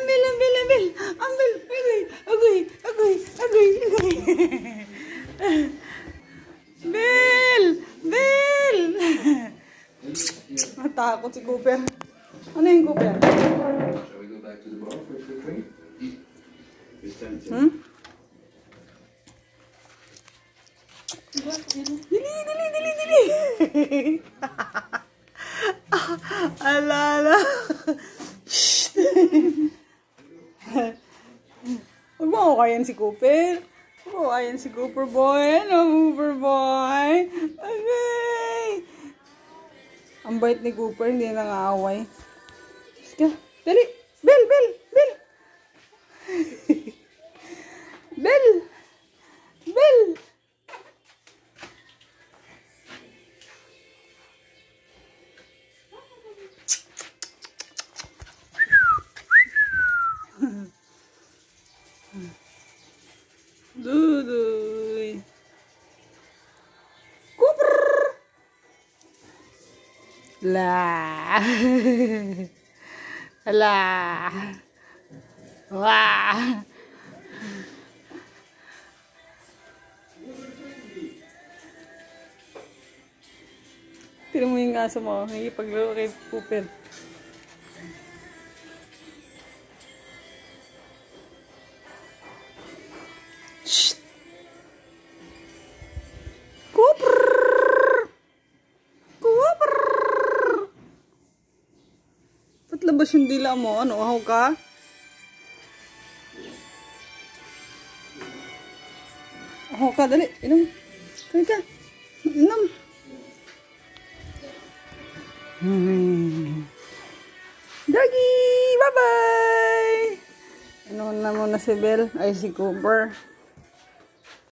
Ambil, ambil, ambil. Ambil. Agoy, agoy, agoy, agoy, agoy. Bel! Bel! Natakot si Cooper. Ano yung Cooper? Dili, dili, dili, dili. Ala, ala. Huwag mo ako kayan si Cooper. Huwag mo kayan si Cooper boy. Ano, Cooper boy? Okay. Ang bait ni Cooper, hindi na nang-aaway. Sige, dali. Bel, Bel, Bel. Bel. Bel. Duduy. Cooper. La. La. Wah. Tira mo yung aso mo. Nagipaglaro kay Cooper. Shh! Cooper! Cooper! Ba't labas yung dila mo? Ano, ahaw ka? Ahaw ka, dali. Inom. Kaya ka. Inom. Doggy! Bye-bye! Ano na muna si Bel? Ay, si Cooper.